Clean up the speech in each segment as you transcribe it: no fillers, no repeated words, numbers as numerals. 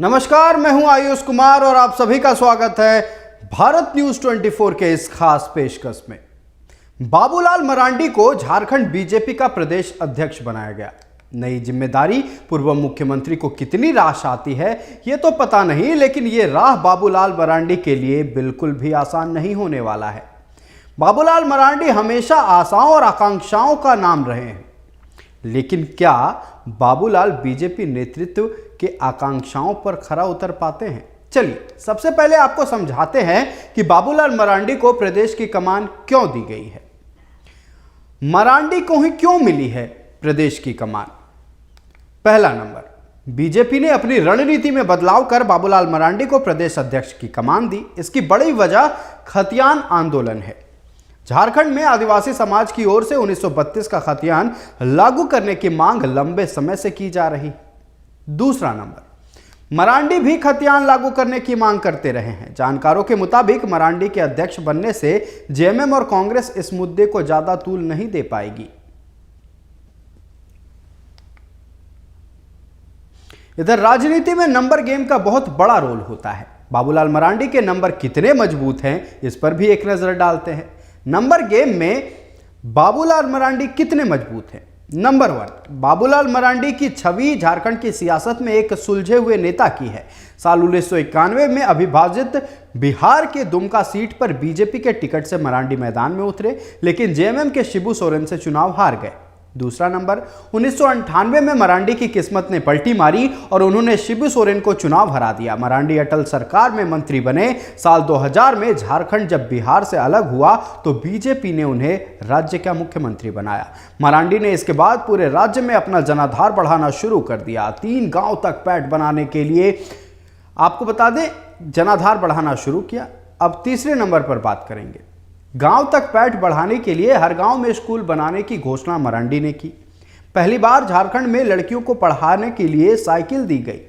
नमस्कार, मैं हूं आयुष कुमार और आप सभी का स्वागत है भारत न्यूज 24 के इस खास पेशकश में। बाबूलाल मरांडी को झारखंड बीजेपी का प्रदेश अध्यक्ष बनाया गया। नई जिम्मेदारी पूर्व मुख्यमंत्री को कितनी रास आती है ये तो पता नहीं, लेकिन ये राह बाबूलाल मरांडी के लिए बिल्कुल भी आसान नहीं होने वाला है। बाबूलाल मरांडी हमेशा आशाओं और आकांक्षाओं का नाम रहे हैं, लेकिन क्या बाबूलाल बीजेपी नेतृत्व के आकांक्षाओं पर खरा उतर पाते हैं? चलिए सबसे पहले आपको समझाते हैं कि बाबूलाल मरांडी को प्रदेश की कमान क्यों दी गई है। मरांडी को ही क्यों मिली है प्रदेश की कमान? पहला नंबर, बीजेपी ने अपनी रणनीति में बदलाव कर बाबूलाल मरांडी को प्रदेश अध्यक्ष की कमान दी। इसकी बड़ी वजह खतियान आंदोलन है। झारखंड में आदिवासी समाज की ओर से 1932 का खतियान लागू करने की मांग लंबे समय से की जा रही। दूसरा नंबर, मरांडी भी खतियान लागू करने की मांग करते रहे हैं। जानकारों के मुताबिक मरांडी के अध्यक्ष बनने से जेएमएम और कांग्रेस इस मुद्दे को ज्यादा तूल नहीं दे पाएगी। इधर राजनीति में नंबर गेम का बहुत बड़ा रोल होता है। बाबूलाल मरांडी के नंबर कितने मजबूत हैं इस पर भी एक नजर डालते हैं। नंबर गेम में बाबूलाल मरांडी कितने मजबूत हैं? नंबर 1, बाबूलाल मरांडी की छवि झारखंड की सियासत में एक सुलझे हुए नेता की है। साल 1991 में अविभाजित बिहार के दुमका सीट पर बीजेपी के टिकट से मरांडी मैदान में उतरे, लेकिन जेएमएम के शिबू सोरेन से चुनाव हार गए। दूसरा नंबर, 1998 में मरांडी की किस्मत ने पलटी मारी और उन्होंने शिबू सोरेन को चुनाव हरा दिया। मरांडी अटल सरकार में मंत्री बने। साल 2000 में झारखंड जब बिहार से अलग हुआ तो बीजेपी ने उन्हें राज्य का मुख्यमंत्री बनाया। मरांडी ने इसके बाद पूरे राज्य में अपना जनाधार बढ़ाना शुरू कर दिया। 3 गांव तक पैठ बनाने के लिए आपको बता दें जनाधार बढ़ाना शुरू किया। अब तीसरे नंबर पर बात करेंगे। गांव तक पैठ बढ़ाने के लिए हर गांव में स्कूल बनाने की घोषणा मरांडी ने की। पहली बार झारखंड में लड़कियों को पढ़ाने के लिए साइकिल दी गई।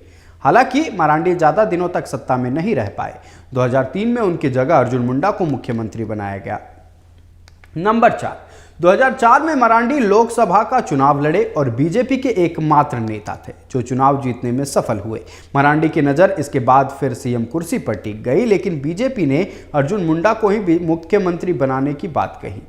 हालांकि मरांडी ज्यादा दिनों तक सत्ता में नहीं रह पाए। 2003 में उनकी जगह अर्जुन मुंडा को मुख्यमंत्री बनाया गया। नंबर 4, 2004 में मरांडी लोकसभा का चुनाव लड़े और बीजेपी के एकमात्र नेता थे जो चुनाव जीतने में सफल हुए। मरांडी की नज़र इसके बाद फिर सीएम कुर्सी पर टिक गई, लेकिन बीजेपी ने अर्जुन मुंडा को ही मुख्यमंत्री बनाने की बात कही।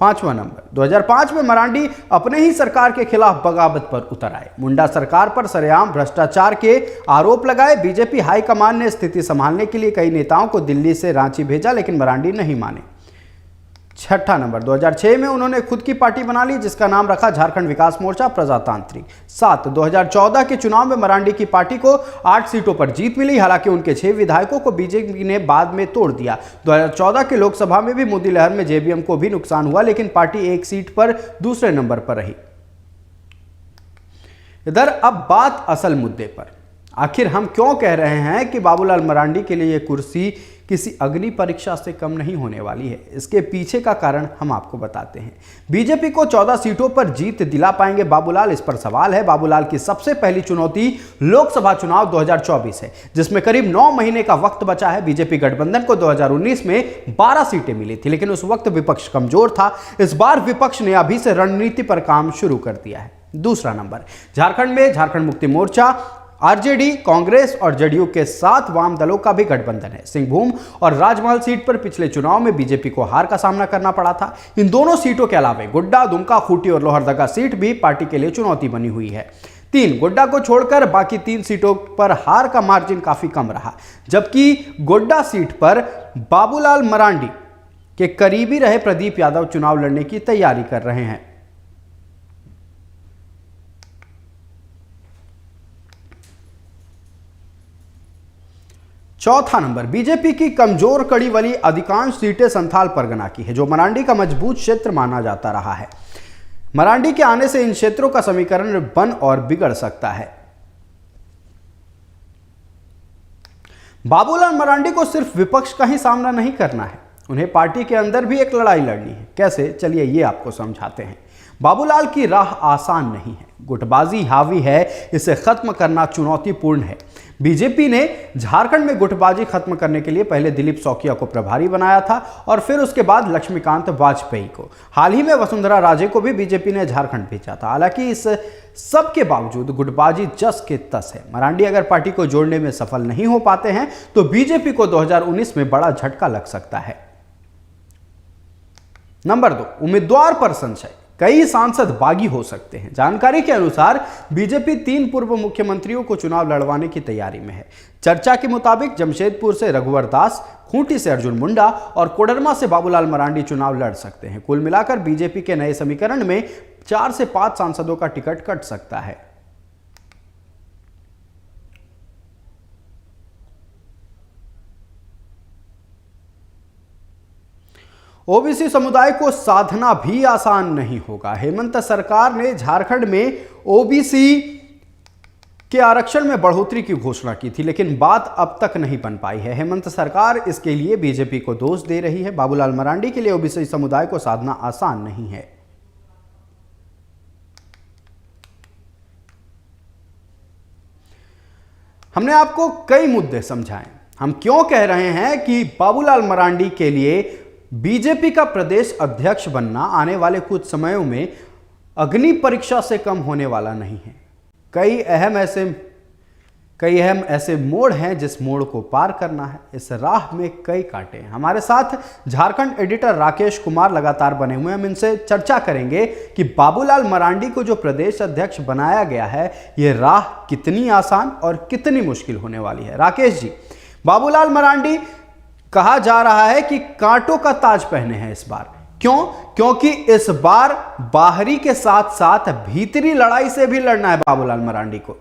5वां नंबर, 2005 में मरांडी अपने ही सरकार के खिलाफ बगावत पर उतर आए। मुंडा सरकार पर सरेआम भ्रष्टाचार के आरोप लगाए। बीजेपी हाईकमान ने स्थिति संभालने के लिए कई नेताओं को दिल्ली से रांची भेजा, लेकिन मरांडी नहीं माने। 6ठा नंबर, 2006 में उन्होंने खुद की पार्टी बना ली जिसका नाम रखा झारखंड विकास मोर्चा प्रजातांत्रिक। 7, 2014 के चुनाव में मरांडी की पार्टी को 8 सीटों पर जीत मिली। हालांकि उनके 6 विधायकों को बीजेपी ने बाद में तोड़ दिया। 2014 के लोकसभा में भी मोदी लहर में जेबीएम को भी नुकसान हुआ, लेकिन पार्टी 1 सीट पर दूसरे नंबर पर रही। इधर अब बात असल मुद्दे पर। आखिर हम क्यों कह रहे हैं कि बाबूलाल मरांडी के लिए यह कुर्सी किसी अग्नि परीक्षा से कम नहीं होने वाली है? इसके पीछे का कारण हम आपको बताते हैं। बीजेपी को 14 सीटों पर जीत दिला पाएंगे बाबूलाल, इस पर सवाल है। बाबूलाल की सबसे पहली चुनौती लोकसभा चुनाव 2024 है, जिसमें करीब 9 महीने का वक्त बचा है। बीजेपी गठबंधन को 2019 में 12 सीटें मिली थी, लेकिन उस वक्त विपक्ष कमजोर था। इस बार विपक्ष ने अभी से रणनीति पर काम शुरू कर दिया है। दूसरा नंबर, झारखंड में झारखंड मुक्ति मोर्चा, आरजेडी, कांग्रेस और जेडीयू के साथ वाम दलों का भी गठबंधन है। सिंहभूम और राजमहल सीट पर पिछले चुनाव में बीजेपी को हार का सामना करना पड़ा था। इन दोनों सीटों के अलावा गोड्डा, दुमका, खूंटी और लोहरदगा सीट भी पार्टी के लिए चुनौती बनी हुई है। 3, गोड्डा को छोड़कर बाकी 3 सीटों पर हार का मार्जिन काफी कम रहा, जबकि गोड्डा सीट पर बाबूलाल मरांडी के करीबी रहे प्रदीप यादव चुनाव लड़ने की तैयारी कर रहे हैं। चौथा नंबर, बीजेपी की कमजोर कड़ी वाली अधिकांश सीटें संथाल परगना की है, जो मरांडी का मजबूत क्षेत्र माना जाता रहा है। मरांडी के आने से इन क्षेत्रों का समीकरण बन और बिगड़ सकता है। बाबूलाल मरांडी को सिर्फ विपक्ष का ही सामना नहीं करना है, उन्हें पार्टी के अंदर भी एक लड़ाई लड़नी है। कैसे? चलिए ये आपको समझाते हैं। बाबूलाल की राह आसान नहीं है, गुटबाजी हावी है, इसे खत्म करना चुनौतीपूर्ण है। बीजेपी ने झारखंड में गुटबाजी खत्म करने के लिए पहले दिलीप सौकिया को प्रभारी बनाया था और फिर उसके बाद लक्ष्मीकांत वाजपेयी को। हाल ही में वसुंधरा राजे को भी बीजेपी ने झारखंड भेजा था। हालांकि इस सब के बावजूद गुटबाजी जस के तस है। मरांडी अगर पार्टी को जोड़ने में सफल नहीं हो पाते हैं तो बीजेपी को 2019 में बड़ा झटका लग सकता है। नंबर 2, उम्मीदवार पर संशय, कई सांसद बागी हो सकते हैं। जानकारी के अनुसार बीजेपी 3 पूर्व मुख्यमंत्रियों को चुनाव लड़वाने की तैयारी में है। चर्चा के मुताबिक जमशेदपुर से रघुवर दास, खूंटी से अर्जुन मुंडा और कोडरमा से बाबूलाल मरांडी चुनाव लड़ सकते हैं। कुल मिलाकर बीजेपी के नए समीकरण में 4 से 5 सांसदों का टिकट कट सकता है। ओबीसी समुदाय को साधना भी आसान नहीं होगा। हेमंत सरकार ने झारखंड में ओबीसी के आरक्षण में बढ़ोतरी की घोषणा की थी, लेकिन बात अब तक नहीं बन पाई है। हेमंत सरकार इसके लिए बीजेपी को दोष दे रही है। बाबूलाल मरांडी के लिए ओबीसी समुदाय को साधना आसान नहीं है। हमने आपको कई मुद्दे समझाए। हम क्यों कह रहे हैं कि बाबूलाल मरांडी के लिए बीजेपी का प्रदेश अध्यक्ष बनना आने वाले कुछ समयों में अग्नि परीक्षा से कम होने वाला नहीं है। कई अहम ऐसे मोड़ हैं जिस मोड़ को पार करना है। इस राह में कई कांटे हैं। हमारे साथ झारखंड एडिटर राकेश कुमार लगातार बने हुए हैं। हम इनसे चर्चा करेंगे कि बाबूलाल मरांडी को जो प्रदेश अध्यक्ष बनाया गया है, ये राह कितनी आसान और कितनी मुश्किल होने वाली है। राकेश जी, बाबूलाल मरांडी कहा जा रहा है कि कांटों का ताज पहने हैं इस बार। क्यों? क्योंकि इस बार बाहरी के साथ साथ भीतरी लड़ाई से भी लड़ना है बाबूलाल मरांडी को।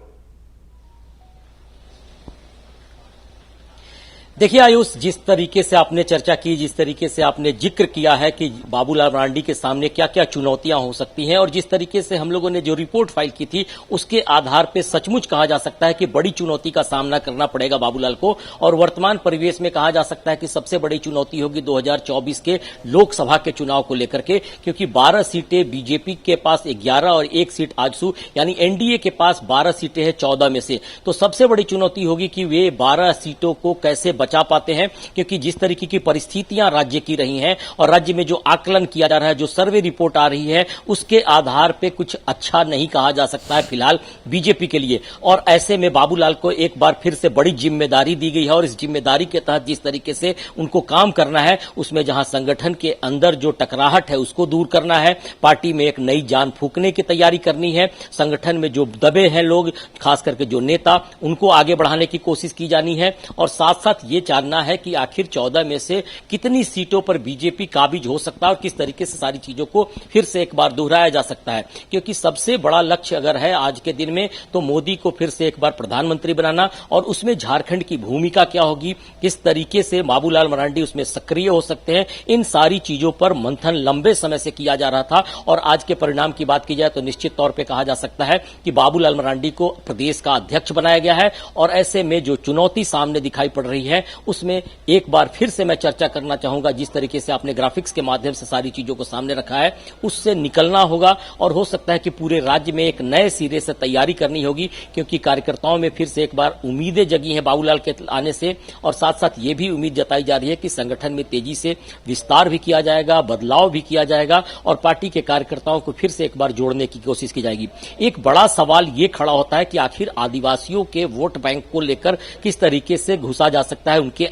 देखिए आयुष, जिस तरीके से आपने चर्चा की, जिस तरीके से आपने जिक्र किया है कि बाबूलाल मरांडी के सामने क्या क्या चुनौतियां हो सकती हैं, और जिस तरीके से हम लोगों ने जो रिपोर्ट फाइल की थी उसके आधार पे सचमुच कहा जा सकता है कि बड़ी चुनौती का सामना करना पड़ेगा बाबूलाल को। और वर्तमान परिवेश में कहा जा सकता है कि सबसे बड़ी चुनौती होगी 2024 के लोकसभा के चुनाव को लेकर के, क्योंकि 12 सीटें बीजेपी के पास 11 और 1 सीट आजसू, यानी एनडीए के पास 12 सीटें हैं 14 में से। तो सबसे बड़ी चुनौती होगी कि वे 12 सीटों को कैसे बचा पाते हैं, क्योंकि जिस तरीके की परिस्थितियां राज्य की रही हैं और राज्य में जो आकलन किया जा रहा है, जो सर्वे रिपोर्ट आ रही है, उसके आधार पे कुछ अच्छा नहीं कहा जा सकता है फिलहाल बीजेपी के लिए। और ऐसे में बाबूलाल को एक बार फिर से बड़ी जिम्मेदारी दी गई है और इस जिम्मेदारी के तहत जिस तरीके से उनको काम करना है, उसमें जहां संगठन के अंदर जो टकराहट है उसको दूर करना है, पार्टी में एक नई जान फूंकने की तैयारी करनी है, संगठन में जो दबे हैं लोग, खास करके जो नेता, उनको आगे बढ़ाने की कोशिश की जानी है। और साथ साथ ये जानना है कि आखिर 14 में से कितनी सीटों पर बीजेपी काबिज हो सकता है और किस तरीके से सारी चीजों को फिर से एक बार दोहराया जा सकता है। क्योंकि सबसे बड़ा लक्ष्य अगर है आज के दिन में, तो मोदी को फिर से एक बार प्रधानमंत्री बनाना, और उसमें झारखंड की भूमिका क्या होगी, किस तरीके से बाबूलाल मरांडी उसमें सक्रिय हो सकते हैं, इन सारी चीजों पर मंथन लंबे समय से किया जा रहा था। और आज के परिणाम की बात की जाए तो निश्चित तौर पर कहा जा सकता है कि बाबूलाल मरांडी को प्रदेश का अध्यक्ष बनाया गया है। और ऐसे में जो चुनौती सामने दिखाई पड़ रही है, उसमें एक बार फिर से मैं चर्चा करना चाहूंगा, जिस तरीके से आपने ग्राफिक्स के माध्यम से सारी चीजों को सामने रखा है, उससे निकलना होगा। और हो सकता है कि पूरे राज्य में एक नए सिरे से तैयारी करनी होगी, क्योंकि कार्यकर्ताओं में फिर से एक बार उम्मीदें जगी हैं बाबूलाल के आने से। और साथ साथ ये भी उम्मीद जताई जा रही है कि संगठन में तेजी से विस्तार भी किया जाएगा, बदलाव भी किया जाएगा और पार्टी के कार्यकर्ताओं को फिर से एक बार जोड़ने की कोशिश की जाएगी। एक बड़ा सवाल ये खड़ा होता है कि आखिर आदिवासियों के वोट बैंक को लेकर किस तरीके से घुसा जा सकता है, उनके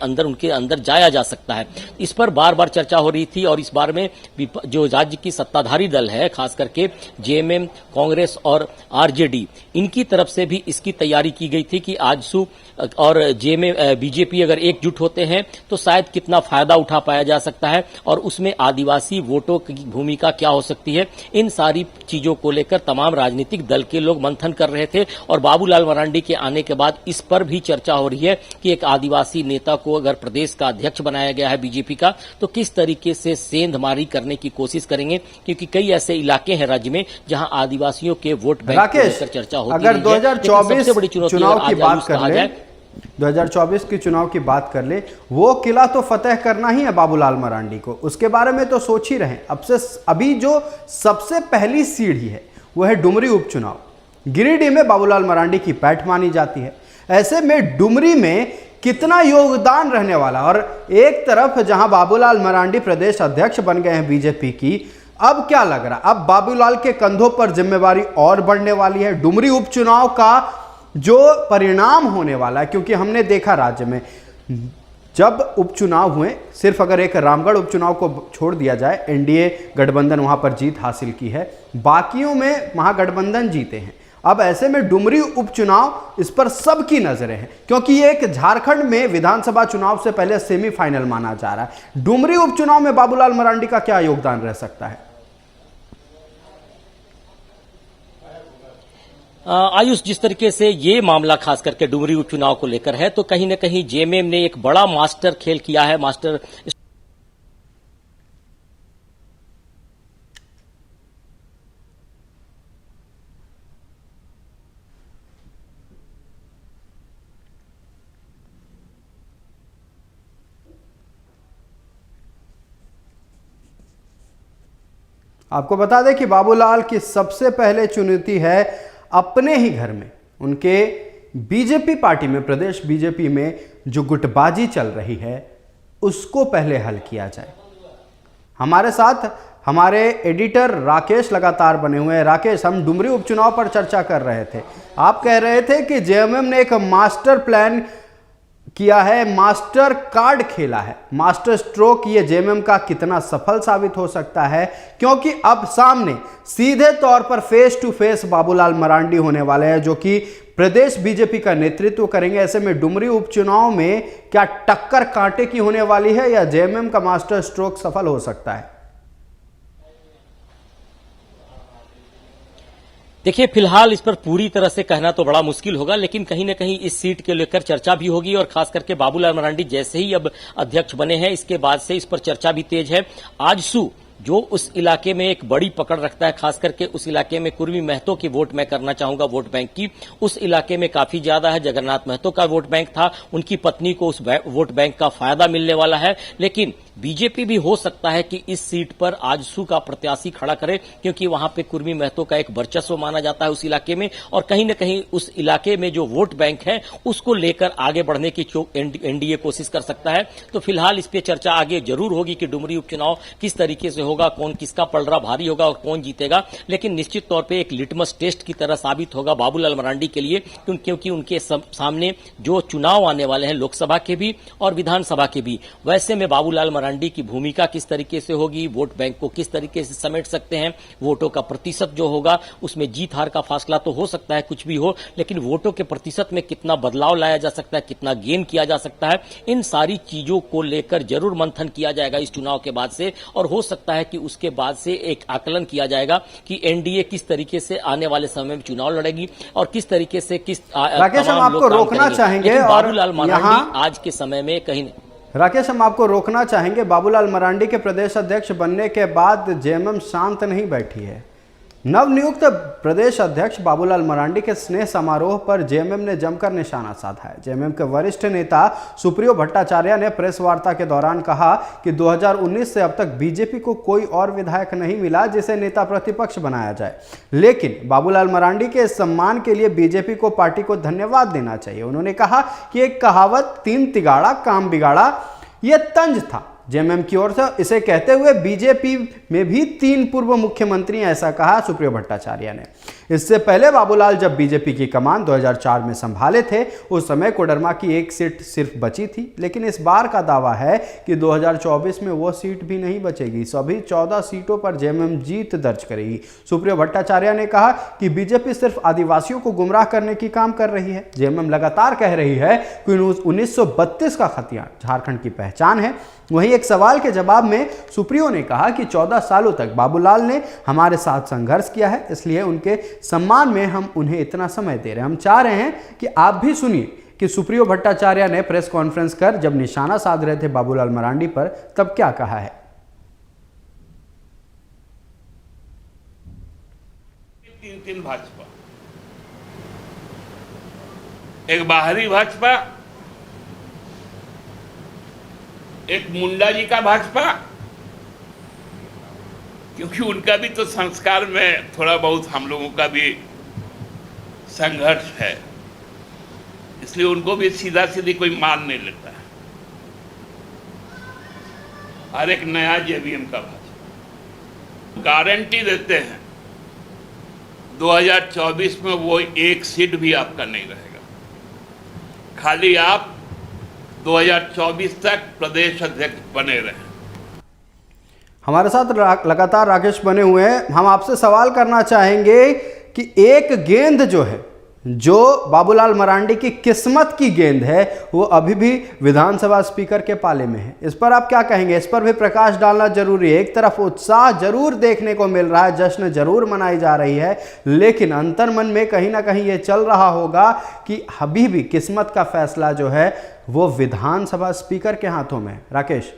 अंदर जाया जा सकता है। इस पर बार बार चर्चा हो रही थी और इस बार में जो राज्य की सत्ताधारी दल है, खास करके जेएमएम, कांग्रेस और आरजेडी, इनकी तरफ से भी इसकी तैयारी की गई थी कि आजसू और जेएमएम बीजेपी अगर एकजुट होते हैं तो शायद कितना फायदा उठा पाया जा सकता है और उसमें आदिवासी वोटों की भूमिका क्या हो सकती है। इन सारी चीजों को लेकर तमाम राजनीतिक दल के लोग मंथन कर रहे थे और बाबूलाल मरांडी के आने के बाद इस पर भी चर्चा हो रही है कि एक आदिवासी नेता को अगर प्रदेश का अध्यक्ष बनाया गया है बीजेपी का, तो किस तरीके से सेंधमारी करने की कोशिश करेंगे, क्योंकि कई ऐसे इलाके हैं राज्य में जहां आदिवासियों के वोट बैंक को लेकर चर्चा होती है। अगर 2024 चुनाव की बात कर लें 2024 के चुनाव की बात कर ले, वो किला तो फतेह करना ही है बाबूलाल मरांडी को, उसके बारे में तो सोच ही रहे। अभी जो सबसे पहली सीढ़ी है वो है डुमरी उपचुनाव। गिरिडीह में बाबूलाल मरांडी की पैठ मानी जाती है। ऐसे में डुमरी में कितना योगदान रहने वाला, और एक तरफ जहां बाबूलाल मरांडी प्रदेश अध्यक्ष बन गए हैं बीजेपी की, अब क्या लग रहा, अब बाबूलाल के कंधों पर जिम्मेवारी और बढ़ने वाली है। डुमरी उपचुनाव का जो परिणाम होने वाला है, क्योंकि हमने देखा राज्य में जब उपचुनाव हुए, सिर्फ अगर एक रामगढ़ उपचुनाव को छोड़ दिया जाए, एनडीए गठबंधन वहां पर जीत हासिल की है, बाकियों में महागठबंधन जीते हैं। अब ऐसे में डुमरी उपचुनाव, इस पर सबकी नजरें हैं, क्योंकि ये एक झारखंड में विधानसभा चुनाव से पहले सेमीफाइनल माना जा रहा है। डुमरी उपचुनाव में बाबूलाल मरांडी का क्या योगदान रह सकता है? आयुष, जिस तरीके से ये मामला खास करके डुमरी उपचुनाव को लेकर है, तो कहीं न कहीं जेएमएम ने एक बड़ा मास्टर खेल किया है। मास्टर आपको बता दें कि बाबूलाल की सबसे पहले चुनौती है अपने ही घर में, उनके बीजेपी पार्टी में, प्रदेश बीजेपी में जो गुटबाजी चल रही है उसको पहले हल किया जाए। हमारे साथ हमारे एडिटर राकेश लगातार बने हुए हैं। राकेश, हम डुमरी उपचुनाव पर चर्चा कर रहे थे, आप कह रहे थे कि जेएमएम ने एक मास्टर प्लान किया है, मास्टर कार्ड खेला है, मास्टर स्ट्रोक। ये जेएमएम का कितना सफल साबित हो सकता है, क्योंकि अब सामने सीधे तौर पर face to face Babulal Marandi होने वाले हैं, जो कि प्रदेश बीजेपी का नेतृत्व करेंगे। ऐसे में डुमरी उपचुनाव में क्या टक्कर कांटे की होने वाली है, या जेएमएम का मास्टर स्ट्रोक सफल हो सकता है? देखिए, फिलहाल इस पर पूरी तरह से कहना तो बड़ा मुश्किल होगा, लेकिन कहीं न कहीं इस सीट के लेकर चर्चा भी होगी, और खास करके बाबूलाल मरांडी जैसे ही अब अध्यक्ष बने हैं, इसके बाद से इस पर चर्चा भी तेज है। आजसू जो उस इलाके में एक बड़ी पकड़ रखता है, खास करके उस इलाके में कुर्मी महतो की वोट मैं करना चाहूंगा, वोट बैंक की, उस इलाके में काफी ज्यादा है। जगन्नाथ महतो का वोट बैंक था, उनकी पत्नी को उस वोट बैंक का फायदा मिलने वाला है। लेकिन बीजेपी भी हो सकता है कि इस सीट पर आजसू का प्रत्याशी खड़ा करे, क्योंकि वहां पे कुर्मी महतो का एक वर्चस्व माना जाता है उस इलाके में, और कहीं न कहीं उस इलाके में जो वोट बैंक है उसको लेकर आगे बढ़ने की एनडीए कोशिश कर सकता है। तो फिलहाल इस पर चर्चा आगे जरूर होगी कि डुमरी उपचुनाव किस तरीके से होगा, कौन किसका पलड़ा भारी होगा और कौन जीतेगा। लेकिन निश्चित तौर पर एक लिटमस टेस्ट की तरह साबित होगा बाबूलाल मरांडी के लिए, क्योंकि उनके सामने जो चुनाव आने वाले हैं, लोकसभा के भी और विधानसभा के भी, वैसे में बाबूलाल मरांडी की भूमिका किस तरीके से होगी, वोट बैंक को किस तरीके से समेट सकते हैं, वोटों का प्रतिशत जो होगा उसमें जीत हार का फासला तो हो सकता है, कुछ भी हो, लेकिन वोटों के प्रतिशत में कितना बदलाव लाया जा सकता है, कितना गेन किया जा सकता है, इन सारी चीजों को लेकर जरूर मंथन किया जाएगा इस चुनाव के बाद से। और हो सकता है कि उसके बाद से एक आकलन किया जाएगा कि एनडीए किस तरीके से आने वाले समय में चुनाव लड़ेगी और किस तरीके से किस राकेश, हम आपको रोकना चाहेंगे, और बाबूलाल मरांडी आज के समय में कहीं नहीं। राकेश, हम आपको रोकना चाहेंगे, बाबूलाल मरांडी के प्रदेश अध्यक्ष बनने के बाद जेएमएम शांत नहीं बैठी है। नवनियुक्त प्रदेश अध्यक्ष बाबूलाल मरांडी के स्नेह समारोह पर जेएमएम ने जमकर निशाना साधा है। जेएमएम के वरिष्ठ नेता सुप्रियो भट्टाचार्य ने प्रेस वार्ता के दौरान कहा कि 2019 से अब तक बीजेपी को कोई और विधायक नहीं मिला जिसे नेता प्रतिपक्ष बनाया जाए, लेकिन बाबूलाल मरांडी के सम्मान के लिए बीजेपी को पार्टी को धन्यवाद देना चाहिए। उन्होंने कहा कि एक कहावत, 3 तिगाड़ा काम बिगाड़ा, यह तंज था जेएमएम की ओर से। इसे कहते हुए बीजेपी में भी 3 पूर्व मुख्यमंत्री, ऐसा कहा सुप्रियो भट्टाचार्य ने। इससे पहले बाबूलाल जब बीजेपी की कमान 2004 में संभाले थे, उस समय कोडरमा की 1 सीट सिर्फ बची थी, लेकिन इस बार का दावा है कि 2024 में वो सीट भी नहीं बचेगी। सभी 14 सीटों पर जेएमएम जीत दर्ज करेगी। सुप्रियो भट्टाचार्य ने कहा कि बीजेपी सिर्फ आदिवासियों को गुमराह करने की काम कर रही है। जेएमएम लगातार कह रही है कि 1932 का खतियान झारखंड की पहचान है। वहीं एक सवाल के जवाब में सुप्रियो ने कहा कि 14 सालों तक बाबूलाल ने हमारे साथ संघर्ष किया है, इसलिए उनके सम्मान में हम उन्हें इतना समय दे रहे हैं। हम चाह रहे हैं कि आप भी सुनिए कि सुप्रियो भट्टाचार्य ने प्रेस कॉन्फ्रेंस कर जब निशाना साध रहे थे बाबूलाल मरांडी पर, तब क्या कहा है। 3 भाजपा, एक बाहरी भाजपा एक मुंडा जी का भाजपा, क्योंकि उनका भी तो संस्कार में थोड़ा बहुत हम लोगों का भी संघर्ष है, इसलिए उनको भी सीधा सीधी कोई मान नहीं लेता है। और एक नया जेवीएम का भाजपा गारंटी देते हैं 2024 में वो एक सीट भी आपका नहीं रहेगा, खाली आप 2024 तक प्रदेश अध्यक्ष बने रहें। हमारे साथ लगातार राकेश बने हुए हैं। हम आपसे सवाल करना चाहेंगे कि एक गेंद जो है, जो बाबूलाल मरांडी की किस्मत की गेंद है, वो अभी भी विधानसभा स्पीकर के पाले में है। इस पर आप क्या कहेंगे? इस पर भी प्रकाश डालना जरूरी है। एक तरफ उत्साह जरूर देखने को मिल रहा है, जश्न जरूर मनाई जा रही है, लेकिन अंतर्मन में कहीं ना कहीं ये चल रहा होगा कि अभी भी किस्मत का फैसला जो है वो विधानसभा स्पीकर के हाथों में है। राकेश,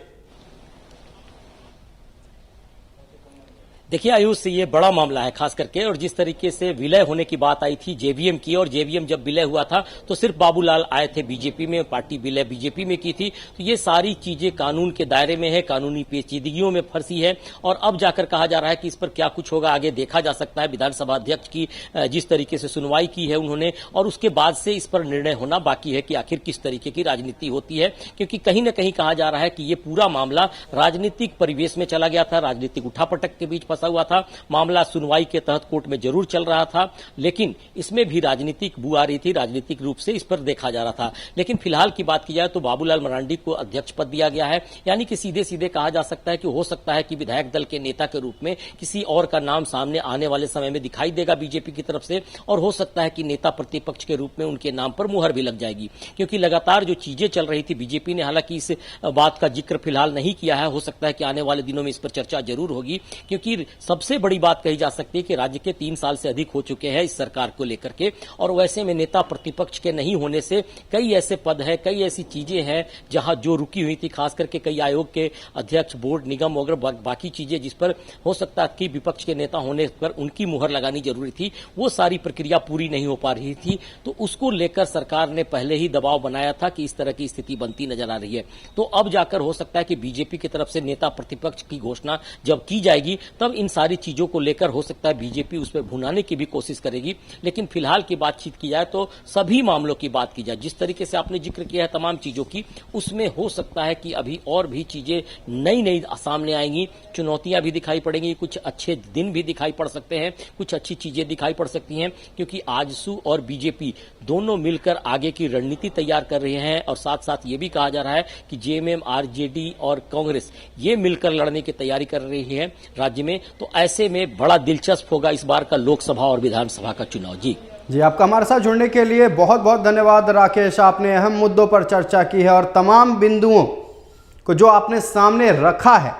देखिए आयुष, ये बड़ा मामला है खास करके, और जिस तरीके से विलय होने की बात आई थी जेवीएम की, और जेवीएम जब विलय हुआ था तो सिर्फ बाबूलाल आए थे बीजेपी में, पार्टी विलय बीजेपी में की थी, तो ये सारी चीजें कानून के दायरे में है, कानूनी पेचीदगियों में फंसी है, और अब जाकर कहा जा रहा है कि इस पर क्या कुछ होगा आगे देखा जा सकता है। विधानसभा अध्यक्ष की जिस तरीके से सुनवाई की है उन्होंने, और उसके बाद से इस पर निर्णय होना बाकी है कि आखिर किस तरीके की राजनीति होती है, क्योंकि कहीं न कहीं कहा जा रहा है कि ये पूरा मामला राजनीतिक परिवेश में चला गया था, राजनीतिक उठापटक के बीच फंसा हुआ था। मामला सुनवाई के तहत कोर्ट में जरूर चल रहा था, लेकिन इसमें भी राजनीतिक बू आ रही थी, राजनीतिक रूप से इस पर देखा जा रहा था। लेकिन फिलहाल की बात की जाए तो बाबूलाल मरांडी को अध्यक्ष पद दिया गया है, यानी कि सीधे सीधे कहा जा सकता है कि हो सकता है कि विधायक दल के नेता के रूप में किसी और का नाम सामने आने वाले समय में दिखाई देगा बीजेपी की तरफ से, और हो सकता है कि नेता प्रतिपक्ष के रूप में उनके नाम पर मुहर भी लग जाएगी, क्योंकि लगातार जो चीजें चल रही थी, बीजेपी ने हालांकि इस बात का जिक्र फिलहाल नहीं किया है, हो सकता है कि आने वाले दिनों में इस पर चर्चा जरूर होगी, क्योंकि सबसे बड़ी बात कही जा सकती है कि राज्य के 3 साल से अधिक हो चुके हैं इस सरकार को लेकर के, और वैसे में नेता प्रतिपक्ष के नहीं होने से कई ऐसे पद है, कई ऐसी चीजें हैं जहां जो रुकी हुई थी, खास करके कई आयोग के अध्यक्ष, बोर्ड, निगम वगैरह बाकी चीजें जिस पर हो सकता है कि विपक्ष के नेता होने पर उनकी मुहर लगानी जरूरी थी, वो सारी प्रक्रिया पूरी नहीं हो पा रही थी, तो उसको लेकर सरकार ने पहले ही दबाव बनाया था कि इस तरह की स्थिति बनती नजर आ रही है। तो अब जाकर हो सकता है कि बीजेपी की तरफ से नेता प्रतिपक्ष की घोषणा जब की जाएगी तब इन सारी चीजों को लेकर हो सकता है बीजेपी उस पर भुनाने की भी कोशिश करेगी, लेकिन फिलहाल की बातचीत की जाए तो सभी मामलों की बात की जाए, जिस तरीके से आपने जिक्र किया है तमाम चीजों की, उसमें हो सकता है कि अभी और भी चीजें नई नई सामने आएंगी, चुनौतियां भी दिखाई पड़ेंगी, कुछ अच्छे दिन भी दिखाई पड़ सकते हैं, कुछ अच्छी चीजें दिखाई पड़ सकती हैं, क्योंकि आजसू और बीजेपी दोनों मिलकर आगे की रणनीति तैयार कर रहे हैं, और साथ साथ ये भी कहा जा रहा है कि जेएमएम, आरजेडी और कांग्रेस ये मिलकर लड़ने की तैयारी कर रही है राज्य में। तो ऐसे में बड़ा दिलचस्प होगा इस बार का लोकसभा और विधानसभा का चुनाव। जी आपका हमारे साथ जुड़ने के लिए बहुत बहुत धन्यवाद राकेश। आपने अहम मुद्दों पर चर्चा की है, और तमाम बिंदुओं को जो आपने सामने रखा है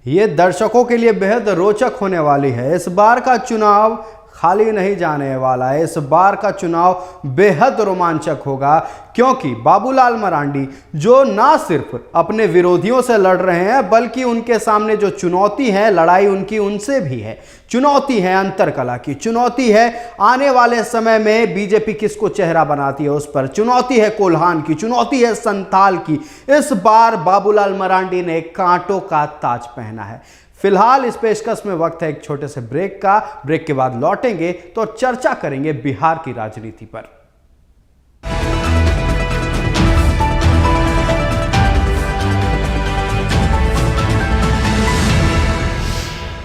ये दर्शकों के लिए बेहद रोचक होने वाली है। इस बार का चुनाव खाली नहीं जाने वाला है, इस बार का चुनाव बेहद रोमांचक होगा, क्योंकि बाबूलाल मरांडी जो ना सिर्फ अपने विरोधियों से लड़ रहे हैं, बल्कि उनके सामने जो चुनौती है, लड़ाई उनकी उनसे भी है। चुनौती है अंतरकला की, चुनौती है आने वाले समय में बीजेपी किसको चेहरा बनाती है उस पर, चुनौती है कोल्हान की, चुनौती है संथाल की। इस बार बाबूलाल मरांडी ने कांटों का ताज पहना है। फिलहाल इस पेशकश में वक्त है एक छोटे से ब्रेक का। ब्रेक के बाद लौटेंगे तो चर्चा करेंगे बिहार की राजनीति पर।